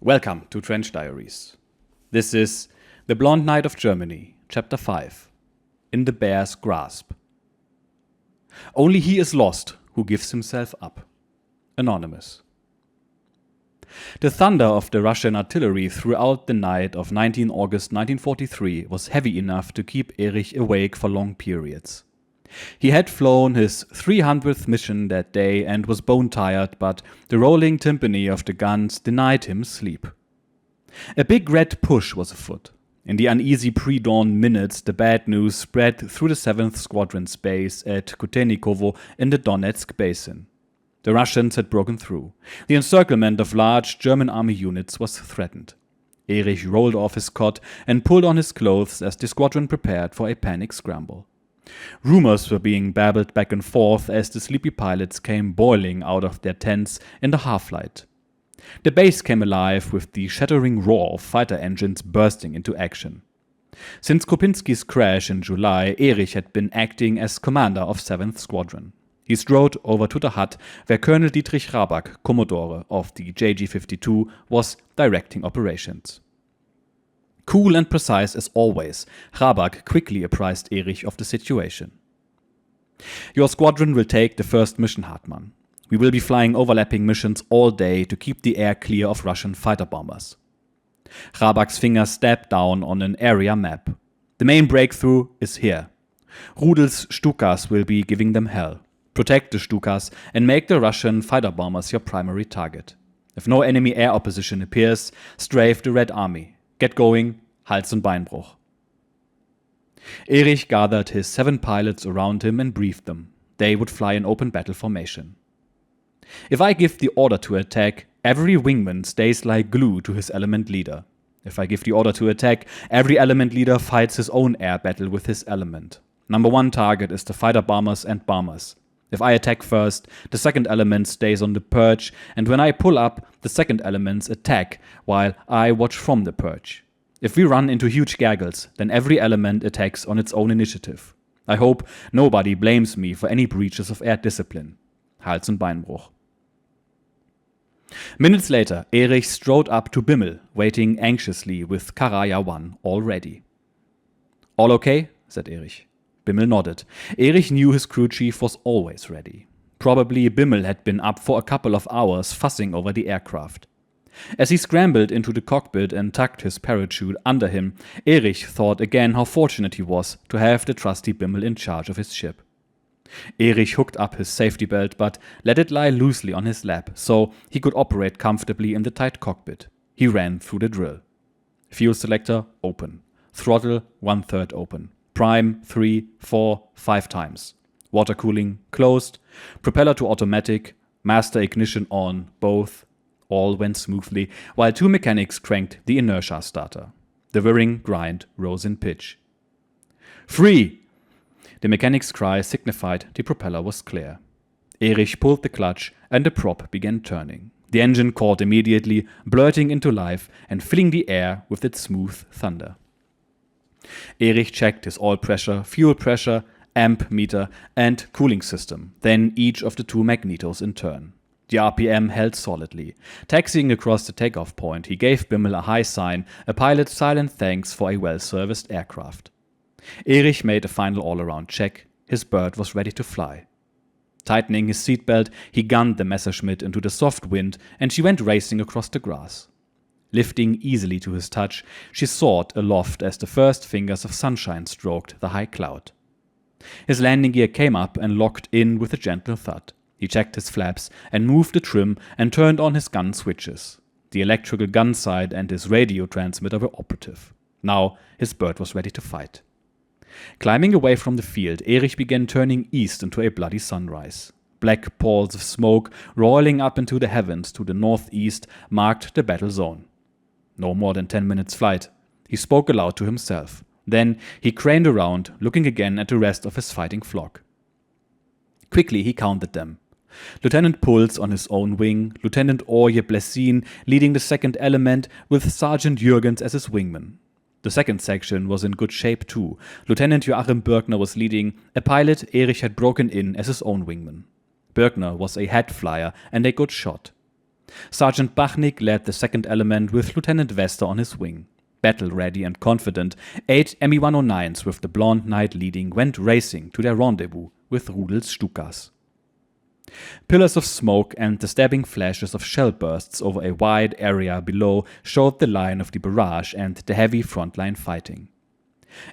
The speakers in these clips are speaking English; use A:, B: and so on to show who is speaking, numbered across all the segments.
A: Welcome to Trench Diaries. This is The Blond Knight of Germany, Chapter 5, In the Bear's Grasp. Only he is lost who gives himself up. Anonymous. The thunder of the Russian artillery throughout the night of 19 August 1943 was heavy enough to keep Erich awake for long periods. He had flown his 300th mission that day and was bone-tired, but the rolling timpani of the guns denied him sleep. A big red push was afoot. In the uneasy pre-dawn minutes, the bad news spread through the 7th Squadron's base at Kutenikovo in the Donetsk basin. The Russians had broken through. The encirclement of large German army units was threatened. Erich rolled off his cot and pulled on his clothes as the squadron prepared for a panic scramble. Rumors were being babbled back and forth as the sleepy pilots came boiling out of their tents in the half-light. The base came alive with the shattering roar of fighter engines bursting into action. Since Kopinski's crash in July, Erich had been acting as commander of 7th Squadron. He strode over to the hut where Colonel Dietrich Rabak, Commodore of the JG-52, was directing operations. Cool and precise as always, Rabak quickly apprised Erich of the situation. Your squadron will take the first mission, Hartmann. We will be flying overlapping missions all day to keep the air clear of Russian fighter bombers. Rabak's finger stabbed down on an area map. The main breakthrough is here. Rudel's Stukas will be giving them hell. Protect the Stukas and make the Russian fighter bombers your primary target. If no enemy air opposition appears, strafe the Red Army. Get going, Hals- und Beinbruch. Erich gathered his 7 pilots around him and briefed them. They would fly in open battle formation. If I give the order to attack, every wingman stays like glue to his element leader. If I give the order to attack, every element leader fights his own air battle with his element. Number 1 target is the fighter bombers and bombers. If I attack first, the second element stays on the perch, and when I pull up, the second elements attack, while I watch from the perch. If we run into huge gargles, then every element attacks on its own initiative. I hope nobody blames me for any breaches of air discipline. Hals- und Beinbruch. Minutes later, Erich strode up to Bimmel, waiting anxiously with Karaya 1 all ready. All okay? Said Erich. Bimmel nodded. Erich knew his crew chief was always ready. Probably Bimmel had been up for a couple of hours fussing over the aircraft. As he scrambled into the cockpit and tucked his parachute under him, Erich thought again how fortunate he was to have the trusty Bimmel in charge of his ship. Erich hooked up his safety belt but let it lie loosely on his lap so he could operate comfortably in the tight cockpit. He ran through the drill. Fuel selector open. Throttle 1/3 open. Prime 3, 4, 5 times. Water cooling closed. Propeller to automatic. Master ignition on, both. All went smoothly, while 2 mechanics cranked the inertia starter. The whirring grind rose in pitch. Free! The mechanic's cry signified the propeller was clear. Erich pulled the clutch and the prop began turning. The engine caught immediately, blurting into life and filling the air with its smooth thunder. Erich checked his oil pressure, fuel pressure, amp meter and cooling system, then each of the 2 magnetos in turn. The RPM held solidly. Taxiing across the takeoff point, he gave Bimmel a high sign, a pilot's silent thanks for a well-serviced aircraft. Erich made a final all-around check. His bird was ready to fly. Tightening his seatbelt, he gunned the Messerschmitt into the soft wind and she went racing across the grass. Lifting easily to his touch, she soared aloft as the first fingers of sunshine stroked the high cloud. His landing gear came up and locked in with a gentle thud. He checked his flaps and moved the trim and turned on his gun switches. The electrical gun sight and his radio transmitter were operative. Now his bird was ready to fight. Climbing away from the field, Erich began turning east into a bloody sunrise. Black palls of smoke roiling up into the heavens to the northeast marked the battle zone. No more than 10 minutes flight. He spoke aloud to himself. Then he craned around, looking again at the rest of his fighting flock. Quickly he counted them. Lieutenant Puls on his own wing, Lieutenant Orje Blessin leading the 2nd element with Sergeant Jürgens as his wingman. The 2nd section was in good shape too. Lieutenant Joachim Birkner was leading, a pilot Erich had broken in as his own wingman. Birkner was a head flyer and a good shot. Sergeant Bachnik led the second element with Lieutenant Vester on his wing. Battle-ready and confident, 8 Mi-109s with the Blond Knight leading went racing to their rendezvous with Rudel's Stukas. Pillars of smoke and the stabbing flashes of shell bursts over a wide area below showed the line of the barrage and the heavy frontline fighting.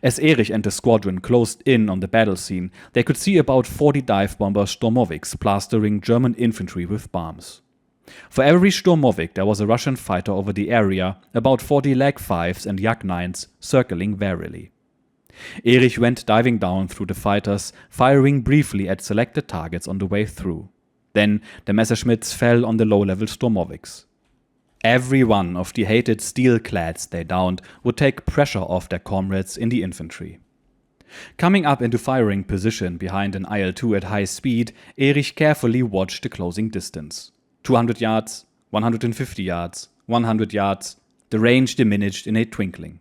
A: As Erich and the squadron closed in on the battle scene, they could see about 40 dive bomber Sturmoviks plastering German infantry with bombs. For every Sturmovik there was a Russian fighter over the area, about 40 Lag 5s and Yak 9s circling warily. Erich went diving down through the fighters, firing briefly at selected targets on the way through. Then the Messerschmitts fell on the low-level Sturmoviks. Every one of the hated steel-clads they downed would take pressure off their comrades in the infantry. Coming up into firing position behind an IL-2 at high speed, Erich carefully watched the closing distance. 200 yards, 150 yards, 100 yards, the range diminished in a twinkling.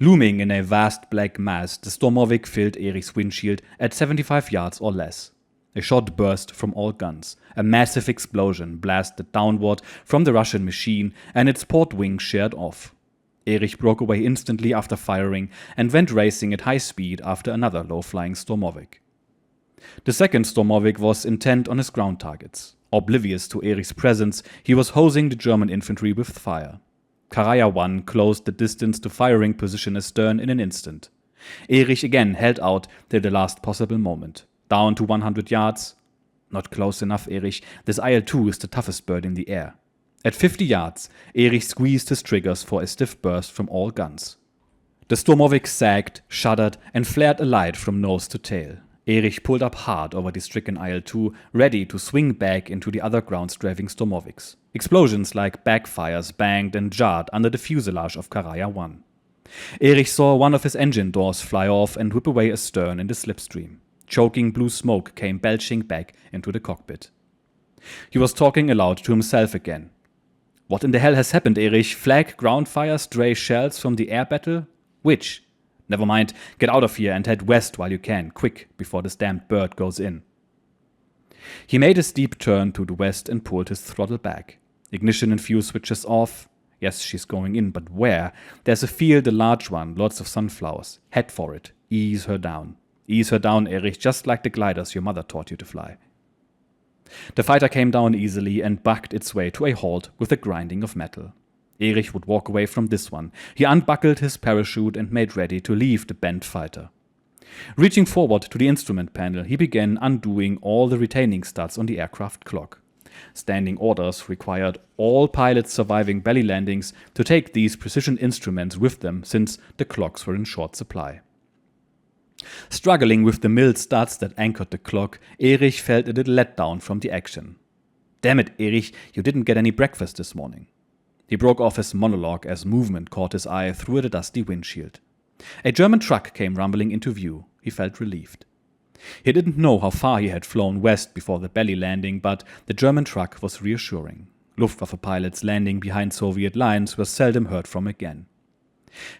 A: Looming in a vast black mass, the Sturmovik filled Erich's windshield at 75 yards or less. A shot burst from all guns. A massive explosion blasted downward from the Russian machine and its port wing sheared off. Erich broke away instantly after firing and went racing at high speed after another low-flying Sturmovik. The second Sturmovik was intent on his ground targets. Oblivious to Erich's presence, he was hosing the German infantry with fire. Karaya 1 closed the distance to firing position astern in an instant. Erich again held out till the last possible moment. Down to 100 yards. Not close enough, Erich. This IL-2 is the toughest bird in the air. At 50 yards, Erich squeezed his triggers for a stiff burst from all guns. The Sturmovik sagged, shuddered, and flared a light from nose to tail. Erich pulled up hard over the stricken IL-2, ready to swing back into the other ground-strafing Sturmoviks. Explosions like backfires banged and jarred under the fuselage of Karaya 1. Erich saw one of his engine doors fly off and whip away astern in the slipstream. Choking blue smoke came belching back into the cockpit. He was talking aloud to himself again. What in the hell has happened, Erich? Flag, ground fire, stray shells from the air battle? Which? Never mind, get out of here and head west while you can, quick, before this damned bird goes in. He made a steep turn to the west and pulled his throttle back. Ignition and fuel switches off. Yes, she's going in, but where? There's a field, a large one, lots of sunflowers. Head for it. Ease her down. Ease her down, Erich, just like the gliders your mother taught you to fly. The fighter came down easily and bucked its way to a halt with a grinding of metal. Erich would walk away from this one. He unbuckled his parachute and made ready to leave the bent fighter. Reaching forward to the instrument panel, he began undoing all the retaining studs on the aircraft clock. Standing orders required all pilots surviving belly landings to take these precision instruments with them since the clocks were in short supply. Struggling with the milled studs that anchored the clock, Erich felt a little let down from the action. Damn it, Erich, you didn't get any breakfast this morning. He broke off his monologue as movement caught his eye through the dusty windshield. A German truck came rumbling into view. He felt relieved. He didn't know how far he had flown west before the belly landing, but the German truck was reassuring. Luftwaffe pilots landing behind Soviet lines were seldom heard from again.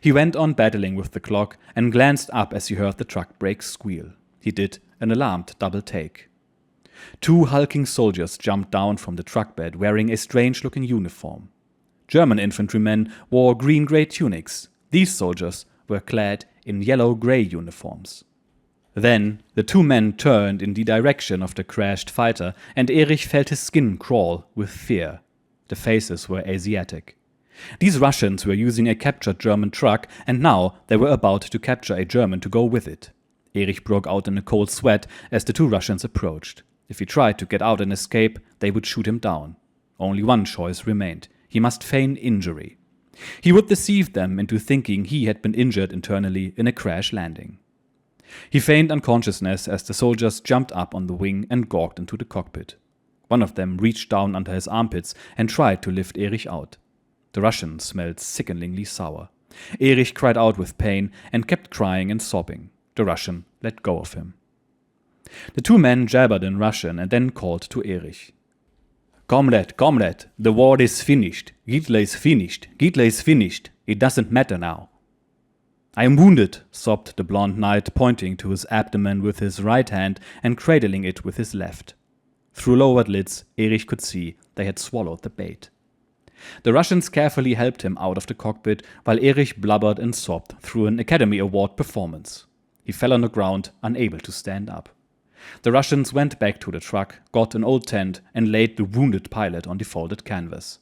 A: He went on battling with the clock and glanced up as he heard the truck brakes squeal. He did an alarmed double take. 2 hulking soldiers jumped down from the truck bed wearing a strange-looking uniform. German infantrymen wore green-grey tunics. These soldiers were clad in yellow-grey uniforms. Then the 2 men turned in the direction of the crashed fighter, and Erich felt his skin crawl with fear. The faces were Asiatic. These Russians were using a captured German truck, and now they were about to capture a German to go with it. Erich broke out in a cold sweat as the 2 Russians approached. If he tried to get out and escape, they would shoot him down. Only one choice remained. He must feign injury. He would deceive them into thinking he had been injured internally in a crash landing. He feigned unconsciousness as the soldiers jumped up on the wing and gawked into the cockpit. One of them reached down under his armpits and tried to lift Erich out. The Russian smelled sickeningly sour. Erich cried out with pain and kept crying and sobbing. The Russian let go of him. The 2 men jabbered in Russian and then called to Erich. Comrade, comrade, the war is finished. Hitler is finished. Hitler is finished. It doesn't matter now. I am wounded, sobbed the Blond Knight, pointing to his abdomen with his right hand and cradling it with his left. Through lowered lids, Erich could see they had swallowed the bait. The Russians carefully helped him out of the cockpit, while Erich blubbered and sobbed through an Academy Award performance. He fell on the ground, unable to stand up. The Russians went back to the truck, got an old tent, and laid the wounded pilot on the folded canvas.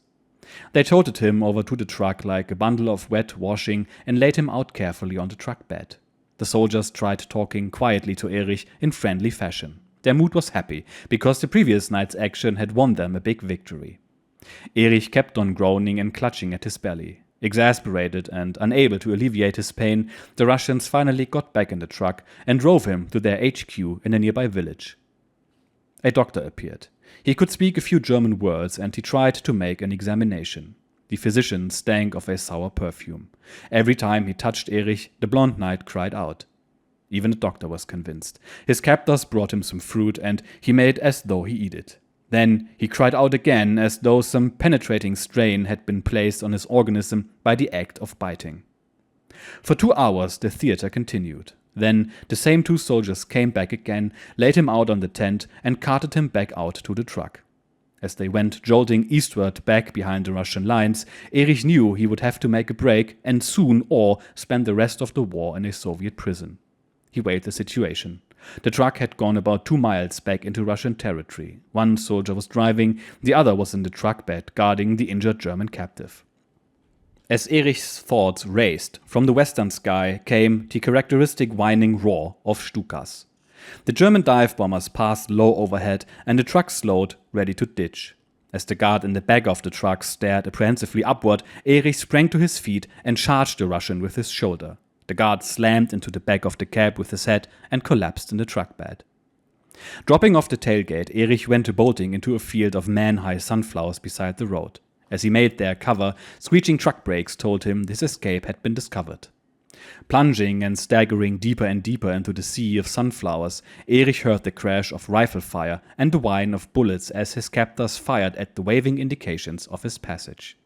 A: They toted him over to the truck like a bundle of wet washing and laid him out carefully on the truck bed. The soldiers tried talking quietly to Erich in friendly fashion. Their mood was happy, because the previous night's action had won them a big victory. Erich kept on groaning and clutching at his belly. Exasperated and unable to alleviate his pain, the Russians finally got back in the truck and drove him to their HQ in a nearby village. A doctor appeared. He could speak a few German words, and he tried to make an examination. The physician stank of a sour perfume. Every time he touched Erich, the Blond Knight cried out. Even the doctor was convinced. His captors brought him some fruit, and he made as though he eat it. Then he cried out again, as though some penetrating strain had been placed on his organism by the act of biting. For 2 hours the theater continued. Then the same 2 soldiers came back again, laid him out on the tent, and carted him back out to the truck. As they went jolting eastward back behind the Russian lines, Erich knew he would have to make a break, and soon, or spend the rest of the war in a Soviet prison. He weighed the situation. The truck had gone about 2 miles back into Russian territory. 1 soldier was driving, the other was in the truck bed guarding the injured German captive. As Erich's thoughts raced, from the western sky came the characteristic whining roar of Stukas. The German dive bombers passed low overhead, and the truck slowed, ready to ditch. As the guard in the back of the truck stared apprehensively upward, Erich sprang to his feet and charged the Russian with his shoulder. The guard slammed into the back of the cab with his head and collapsed in the truck bed. Dropping off the tailgate, Erich went bolting into a field of man-high sunflowers beside the road. As he made their cover, screeching truck brakes told him his escape had been discovered. Plunging and staggering deeper and deeper into the sea of sunflowers, Erich heard the crash of rifle fire and the whine of bullets as his captors fired at the waving indications of his passage.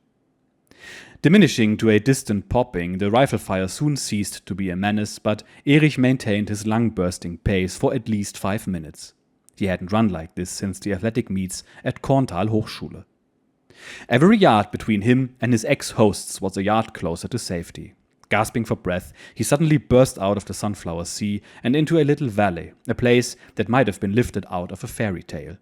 A: Diminishing to a distant popping, the rifle fire soon ceased to be a menace, but Erich maintained his lung-bursting pace for at least 5 minutes. He hadn't run like this since the athletic meets at Korntal Hochschule. Every yard between him and his ex-hosts was a yard closer to safety. Gasping for breath, he suddenly burst out of the sunflower sea and into a little valley, a place that might have been lifted out of a fairy tale.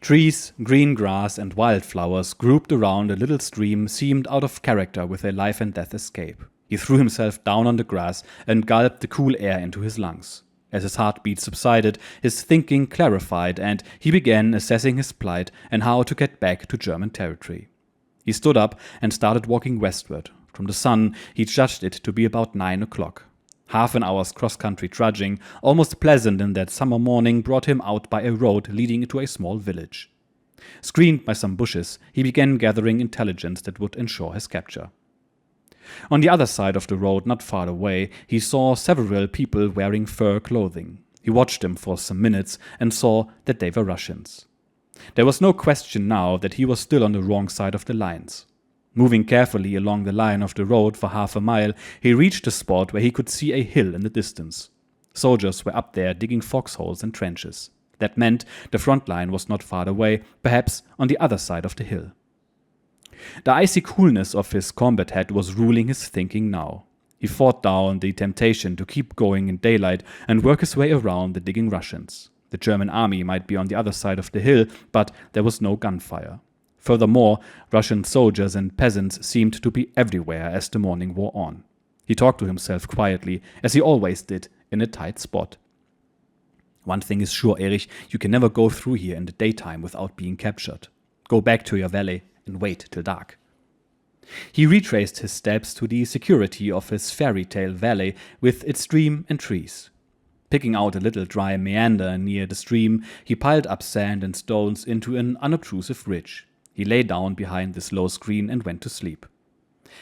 A: Trees, green grass, and wildflowers grouped around a little stream seemed out of character with a life-and-death escape. He threw himself down on the grass and gulped the cool air into his lungs. As his heartbeat subsided, his thinking clarified, and he began assessing his plight and how to get back to German territory. He stood up and started walking westward. From the sun, he judged it to be about 9 o'clock. Half an hour's cross-country trudging, almost pleasant in that summer morning, brought him out by a road leading to a small village. Screened by some bushes, he began gathering intelligence that would ensure his capture. On the other side of the road, not far away, he saw several people wearing fur clothing. He watched them for some minutes and saw that they were Russians. There was no question now that he was still on the wrong side of the lines. Moving carefully along the line of the road for half a mile, he reached a spot where he could see a hill in the distance. Soldiers were up there digging foxholes and trenches. That meant the front line was not far away, perhaps on the other side of the hill. The icy coolness of his combat hat was ruling his thinking now. He fought down the temptation to keep going in daylight and work his way around the digging Russians. The German army might be on the other side of the hill, but there was no gunfire. Furthermore, Russian soldiers and peasants seemed to be everywhere as the morning wore on. He talked to himself quietly, as he always did, in a tight spot. One thing is sure, Erich, you can never go through here in the daytime without being captured. Go back to your valley and wait till dark. He retraced his steps to the security of his fairy tale valley with its stream and trees. Picking out a little dry meander near the stream, he piled up sand and stones into an unobtrusive ridge. He lay down behind this low screen and went to sleep.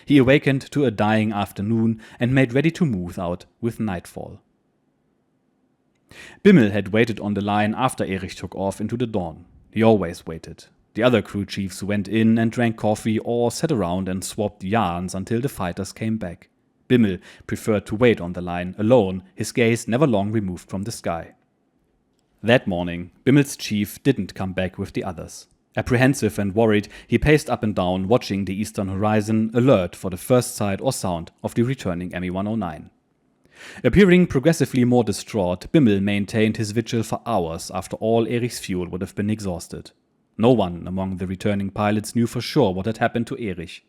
A: He awakened to a dying afternoon and made ready to move out with nightfall. Bimmel had waited on the line after Erich took off into the dawn. He always waited. The other crew chiefs went in and drank coffee or sat around and swapped yarns until the fighters came back. Bimmel preferred to wait on the line, alone, his gaze never long removed from the sky. That morning, Bimmel's chief didn't come back with the others. Apprehensive and worried, he paced up and down, watching the eastern horizon, alert for the first sight or sound of the returning ME-109. Appearing progressively more distraught, Bimmel maintained his vigil for hours after all Erich's fuel would have been exhausted. No one among the returning pilots knew for sure what had happened to Erich.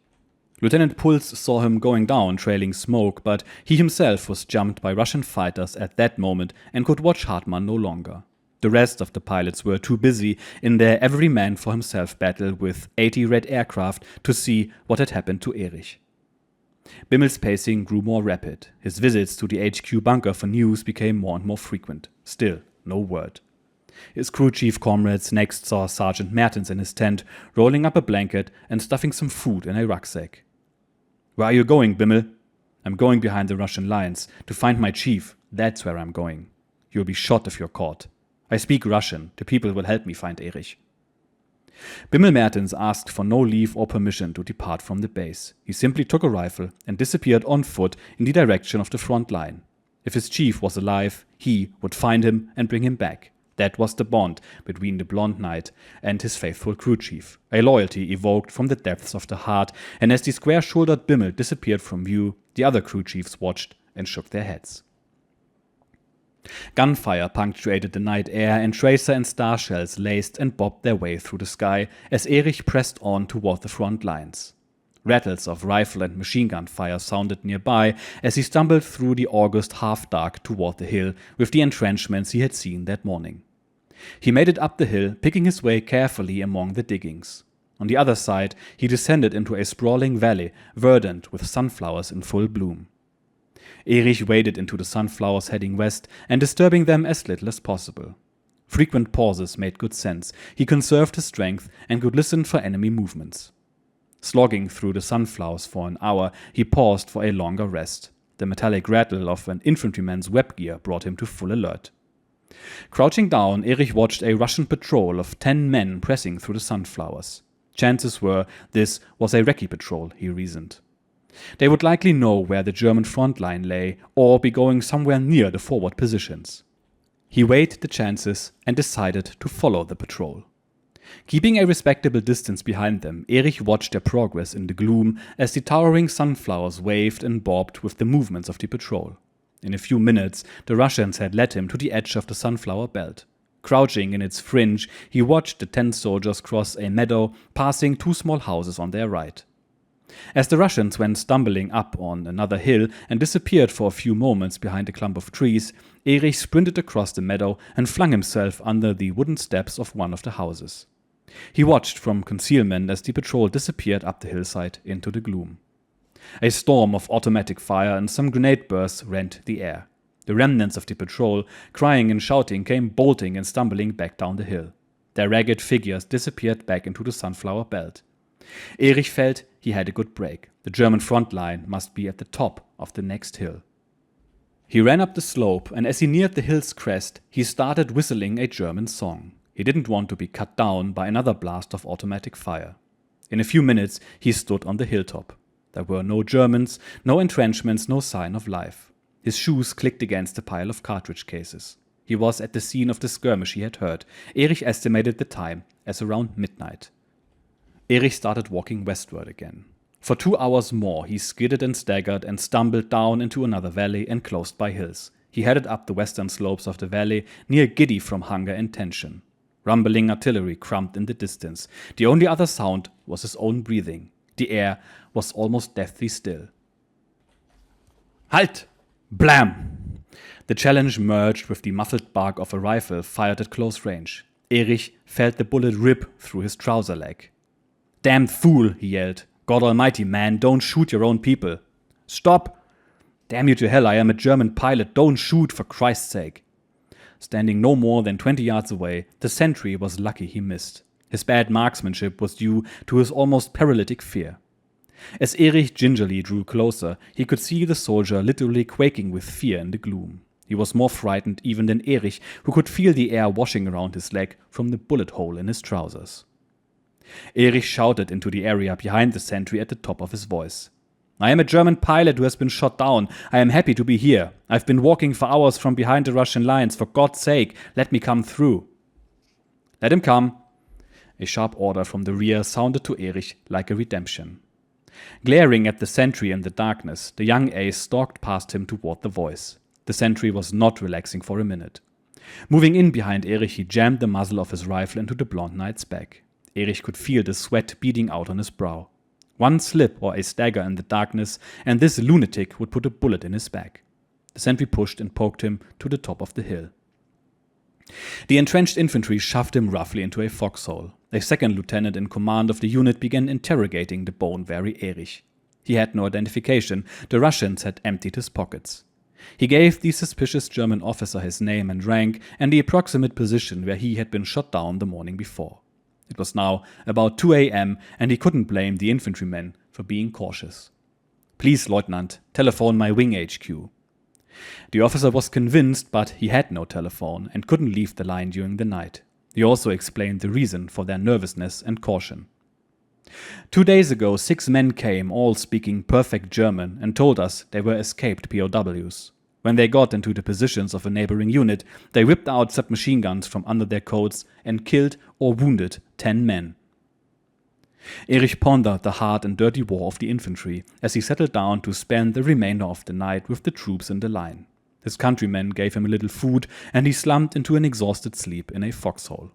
A: Lieutenant Puls saw him going down trailing smoke, but he himself was jumped by Russian fighters at that moment and could watch Hartmann no longer. The rest of the pilots were too busy in their every-man-for-himself battle with 80 Red aircraft to see what had happened to Erich. Bimmel's pacing grew more rapid. His visits to the HQ bunker for news became more and more frequent. Still, no word. His crew chief comrades next saw Sergeant Mertens in his tent, rolling up a blanket and stuffing some food in a rucksack. "Where are you going, Bimmel?" "I'm going behind the Russian lines, to find my chief. That's where I'm going. You'll be shot if you're caught. I speak Russian. The people will help me find Erich." Bimmel Mertens asked for no leave or permission to depart from the base. He simply took a rifle and disappeared on foot in the direction of the front line. If his chief was alive, he would find him and bring him back. That was the bond between the Blond Knight and his faithful crew chief, a loyalty evoked from the depths of the heart, and as the square-shouldered Bimmel disappeared from view, the other crew chiefs watched and shook their heads. Gunfire punctuated the night air, and tracer and star shells laced and bobbed their way through the sky as Erich pressed on toward the front lines. Rattles of rifle and machine gun fire sounded nearby as he stumbled through the August half-dark toward the hill with the entrenchments he had seen that morning. He made it up the hill, picking his way carefully among the diggings. On the other side, he descended into a sprawling valley, verdant with sunflowers in full bloom. Erich waded into the sunflowers heading west and disturbing them as little as possible. Frequent pauses made good sense. He conserved his strength and could listen for enemy movements. Slogging through the sunflowers for an hour, he paused for a longer rest. The metallic rattle of an infantryman's web gear brought him to full alert. Crouching down, Erich watched a Russian patrol of 10 men pressing through the sunflowers. Chances were this was a recce patrol, he reasoned. They would likely know where the German front line lay, or be going somewhere near the forward positions. He weighed the chances and decided to follow the patrol. Keeping a respectable distance behind them, Erich watched their progress in the gloom as the towering sunflowers waved and bobbed with the movements of the patrol. In a few minutes, the Russians had led him to the edge of the sunflower belt. Crouching in its fringe, he watched the 10 soldiers cross a meadow, passing 2 small houses on their right. As the Russians went stumbling up on another hill and disappeared for a few moments behind a clump of trees, Erich sprinted across the meadow and flung himself under the wooden steps of one of the houses. He watched from concealment as the patrol disappeared up the hillside into the gloom. A storm of automatic fire and some grenade bursts rent the air. The remnants of the patrol, crying and shouting, came bolting and stumbling back down the hill. Their ragged figures disappeared back into the sunflower belt. Erich felt he had a good break. The German front line must be at the top of the next hill. He ran up the slope, and as he neared the hill's crest, he started whistling a German song. He didn't want to be cut down by another blast of automatic fire. In a few minutes, he stood on the hilltop. There were no Germans, no entrenchments, no sign of life. His shoes clicked against a pile of cartridge cases. He was at the scene of the skirmish he had heard. Erich estimated the time as around midnight. Erich started walking westward again. For 2 hours more, he skidded and staggered and stumbled down into another valley enclosed by hills. He headed up the western slopes of the valley, near giddy from hunger and tension. Rumbling artillery crumped in the distance. The only other sound was his own breathing. The air was almost deathly still. Halt! Blam! The challenge merged with the muffled bark of a rifle fired at close range. Erich felt the bullet rip through his trouser leg. "Damned fool," he yelled. "God almighty, man, don't shoot your own people." "Stop! Damn you to hell, I am a German pilot, don't shoot, for Christ's sake." Standing no more than 20 yards away, the sentry was lucky he missed. His bad marksmanship was due to his almost paralytic fear. As Erich gingerly drew closer, he could see the soldier literally quaking with fear in the gloom. He was more frightened even than Erich, who could feel the air washing around his leg from the bullet hole in his trousers. Erich shouted into the area behind the sentry at the top of his voice. I am a German pilot who has been shot down. I am happy to be here. I've been walking for hours from behind the Russian lines. For God's sake, let me come through. Let him come. A sharp order from the rear sounded to Erich like a redemption. Glaring at the sentry in the darkness, the young ace stalked past him toward the voice. The sentry was not relaxing for a minute. Moving in behind Erich, he jammed the muzzle of his rifle into the Blond Knight's back. Erich could feel the sweat beading out on his brow. One slip or a stagger in the darkness, and this lunatic would put a bullet in his back. The sentry pushed and poked him to the top of the hill. The entrenched infantry shoved him roughly into a foxhole. A second lieutenant in command of the unit began interrogating the bone-weary Erich. He had no identification. The Russians had emptied his pockets. He gave the suspicious German officer his name and rank and the approximate position where he had been shot down the morning before. It was now about 2 a.m. and he couldn't blame the infantrymen for being cautious. Please, Lieutenant, telephone my wing HQ. The officer was convinced, but he had no telephone and couldn't leave the line during the night. He also explained the reason for their nervousness and caution. 2 days ago, 6 men came, all speaking perfect German, and told us they were escaped POWs. When they got into the positions of a neighboring unit, they whipped out submachine guns from under their coats and killed or wounded 10 men. Erich pondered the hard and dirty war of the infantry as he settled down to spend the remainder of the night with the troops in the line. His countrymen gave him a little food and he slumped into an exhausted sleep in a foxhole.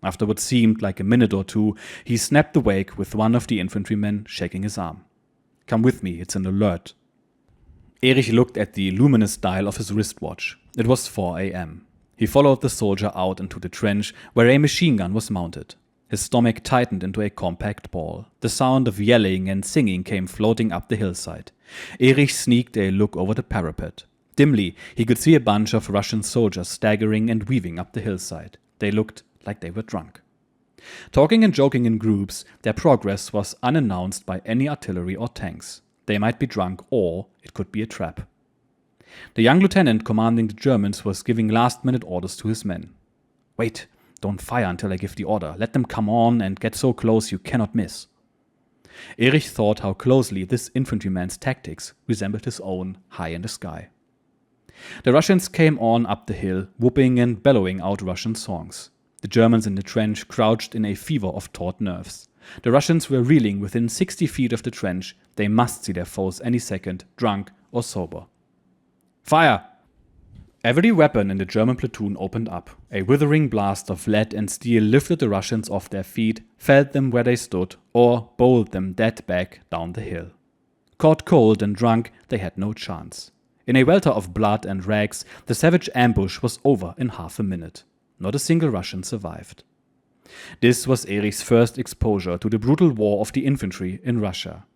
A: After what seemed like a minute or two, he snapped awake with one of the infantrymen shaking his arm. Come with me, it's an alert. Erich looked at the luminous dial of his wristwatch. It was 4 a.m. He followed the soldier out into the trench where a machine gun was mounted. His stomach tightened into a compact ball. The sound of yelling and singing came floating up the hillside. Erich sneaked a look over the parapet. Dimly, he could see a bunch of Russian soldiers staggering and weaving up the hillside. They looked like they were drunk. Talking and joking in groups, their progress was unannounced by any artillery or tanks. They might be drunk, or it could be a trap. The young lieutenant commanding the Germans was giving last-minute orders to his men. Wait, don't fire until I give the order. Let them come on and get so close you cannot miss. Erich thought how closely this infantryman's tactics resembled his own high in the sky. The Russians came on up the hill, whooping and bellowing out Russian songs. The Germans in the trench crouched in a fever of taut nerves. The Russians were reeling within 60 feet of the trench. They must see their foes any second, drunk or sober. Fire! Every weapon in the German platoon opened up. A withering blast of lead and steel lifted the Russians off their feet, felled them where they stood, or bowled them dead back down the hill. Caught cold and drunk, they had no chance. In a welter of blood and rags, the savage ambush was over in half a minute. Not a single Russian survived. This was Erich's first exposure to the brutal war of the infantry in Russia.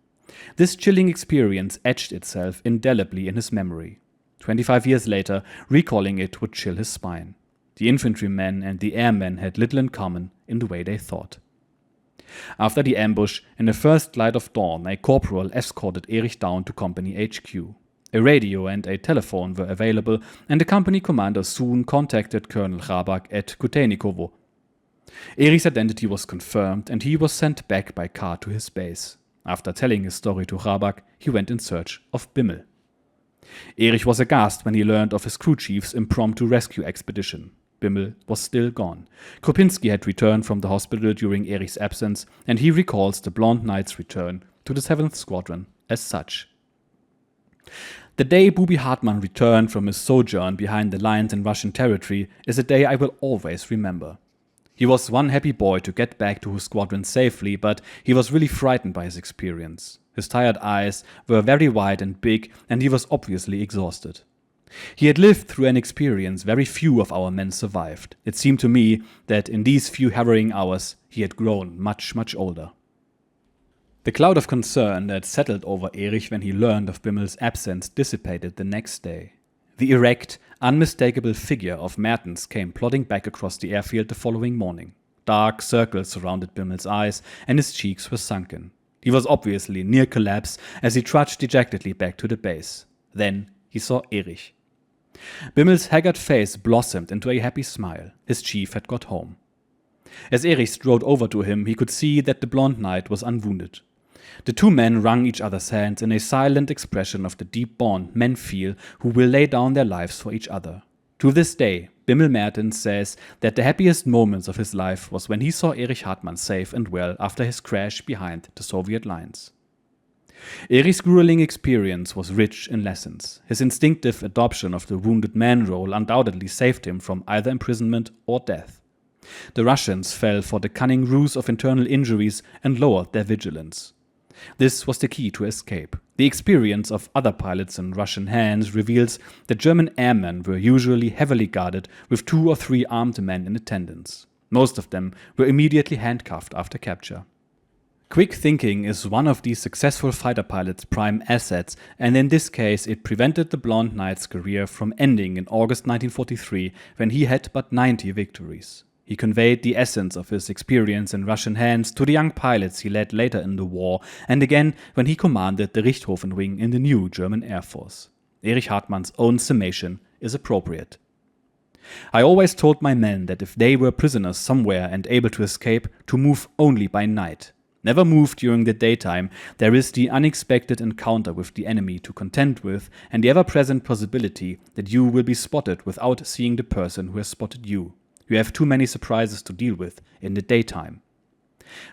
A: This chilling experience etched itself indelibly in his memory. 25 years later, recalling it would chill his spine. The infantrymen and the airmen had little in common in the way they thought. After the ambush, in the first light of dawn, a corporal escorted Erich down to company HQ. A radio and a telephone were available, and the company commander soon contacted Colonel Rabak at Kutenikovo. Erich's identity was confirmed, and he was sent back by car to his base. After telling his story to Rabak, he went in search of Bimmel. Erich was aghast when he learned of his crew chief's impromptu rescue expedition. Bimmel was still gone. Kropinski had returned from the hospital during Erich's absence, and he recalls the Blond Knight's return to the 7th Squadron as such. The day Bubi Hartmann returned from his sojourn behind the lines in Russian territory is a day I will always remember. He was one happy boy to get back to his squadron safely, but he was really frightened by his experience. His tired eyes were very wide and big, and he was obviously exhausted. He had lived through an experience very few of our men survived. It seemed to me that in these few harrowing hours he had grown much, much older. The cloud of concern that settled over Erich when he learned of Bimmel's absence dissipated the next day. The erect, unmistakable figure of Mertens came plodding back across the airfield the following morning. Dark circles surrounded Bimmel's eyes, and his cheeks were sunken. He was obviously near collapse as he trudged dejectedly back to the base. Then he saw Erich. Bimmel's haggard face blossomed into a happy smile. His chief had got home. As Erich strode over to him, he could see that the Blond Knight was unwounded. The two men wrung each other's hands in a silent expression of the deep bond men feel who will lay down their lives for each other. To this day, Bimmel Mertens says that the happiest moments of his life was when he saw Erich Hartmann safe and well after his crash behind the Soviet lines. Erich's grueling experience was rich in lessons. His instinctive adoption of the wounded man role undoubtedly saved him from either imprisonment or death. The Russians fell for the cunning ruse of internal injuries and lowered their vigilance. This was the key to escape. The experience of other pilots in Russian hands reveals that German airmen were usually heavily guarded with 2 or 3 armed men in attendance. Most of them were immediately handcuffed after capture. Quick thinking is one of these successful fighter pilots' prime assets, and in this case it prevented the Blond Knight's career from ending in August 1943 when he had but 90 victories. He conveyed the essence of his experience in Russian hands to the young pilots he led later in the war, and again when he commanded the Richthofen wing in the new German Air Force. Erich Hartmann's own summation is appropriate. I always told my men that if they were prisoners somewhere and able to escape, to move only by night. Never move during the daytime. There is the unexpected encounter with the enemy to contend with, and the ever-present possibility that you will be spotted without seeing the person who has spotted you. You have too many surprises to deal with in the daytime.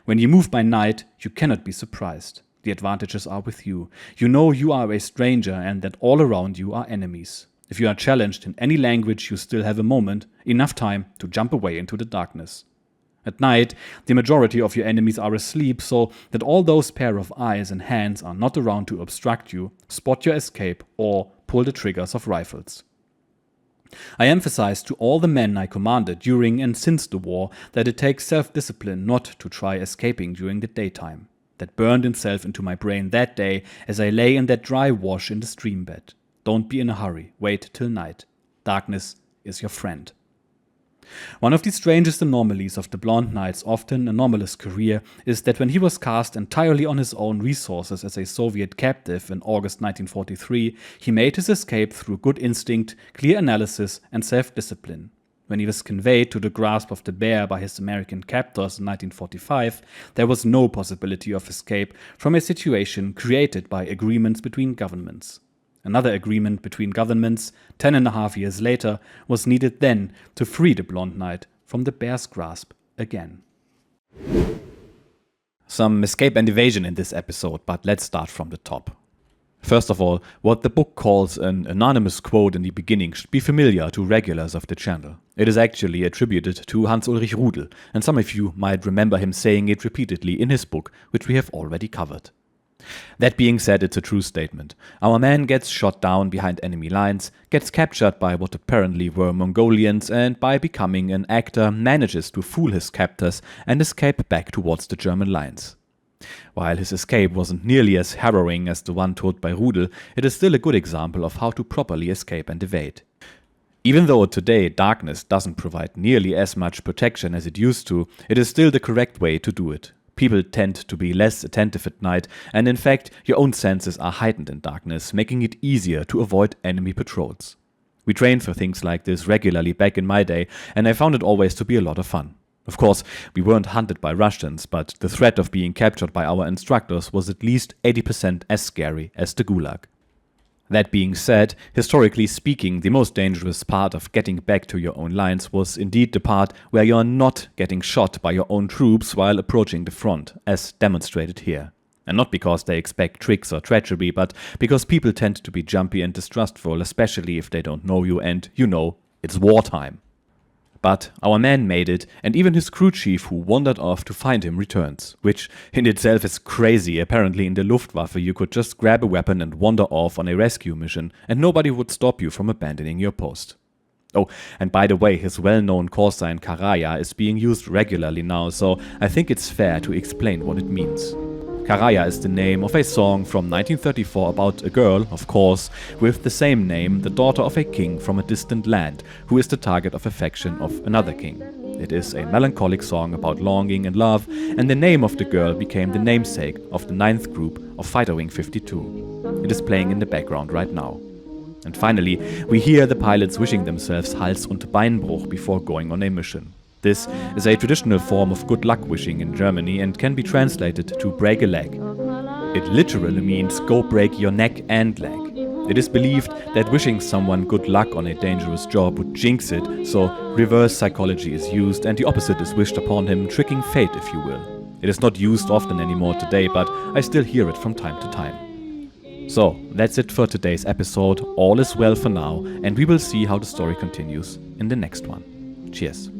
A: When you move by night, you cannot be surprised. The advantages are with you. You know you are a stranger and that all around you are enemies. If you are challenged in any language, you still have a moment, enough time to jump away into the darkness. At night, the majority of your enemies are asleep, so that all those pair of eyes and hands are not around to obstruct you, spot your escape, or pull the triggers of rifles. I emphasized to all the men I commanded during and since the war that it takes self-discipline not to try escaping during the daytime. That burned itself into my brain that day as I lay in that dry wash in the stream bed. Don't be in a hurry, wait till night. Darkness is your friend. One of the strangest anomalies of the Blond Knight's often anomalous career is that when he was cast entirely on his own resources as a Soviet captive in August 1943, he made his escape through good instinct, clear analysis, and self-discipline. When he was conveyed to the grasp of the bear by his American captors in 1945, there was no possibility of escape from a situation created by agreements between governments. Another agreement between governments, 10.5 years later, was needed then to free the Blond Knight from the bear's grasp again. Some escape and evasion in this episode, but let's start from the top. First of all, what the book calls an anonymous quote in the beginning should be familiar to regulars of the channel. It is actually attributed to Hans-Ulrich Rudel, and some of you might remember him saying it repeatedly in his book, which we have already covered. That being said, it's a true statement. Our man gets shot down behind enemy lines, gets captured by what apparently were Mongolians, and by becoming an actor manages to fool his captors and escape back towards the German lines. While his escape wasn't nearly as harrowing as the one told by Rudel, it is still a good example of how to properly escape and evade. Even though today darkness doesn't provide nearly as much protection as it used to, it is still the correct way to do it. People tend to be less attentive at night, and in fact, your own senses are heightened in darkness, making it easier to avoid enemy patrols. We trained for things like this regularly back in my day, and I found it always to be a lot of fun. Of course, we weren't hunted by Russians, but the threat of being captured by our instructors was at least 80% as scary as the Gulag. That being said, historically speaking, the most dangerous part of getting back to your own lines was indeed the part where you are not getting shot by your own troops while approaching the front, as demonstrated here. And not because they expect tricks or treachery, but because people tend to be jumpy and distrustful, especially if they don't know you and, you know, it's wartime. But our man made it, and even his crew chief who wandered off to find him returns, which in itself is crazy. Apparently in the Luftwaffe you could just grab a weapon and wander off on a rescue mission, and nobody would stop you from abandoning your post. Oh, and by the way, his well-known call sign Karaya is being used regularly now, so I think it's fair to explain what it means. Karaya is the name of a song from 1934 about a girl, of course, with the same name, the daughter of a king from a distant land, who is the target of affection of another king. It is a melancholic song about longing and love, and the name of the girl became the namesake of the 9th group of Fighter Wing 52. It is playing in the background right now. And finally, we hear the pilots wishing themselves Hals- und Beinbruch before going on a mission. This is a traditional form of good luck wishing in Germany and can be translated to break a leg. It literally means go break your neck and leg. It is believed that wishing someone good luck on a dangerous job would jinx it, so reverse psychology is used and the opposite is wished upon him, tricking fate if you will. It is not used often anymore today, but I still hear it from time to time. So, that's it for today's episode. All is well for now, and we will see how the story continues in the next one. Cheers.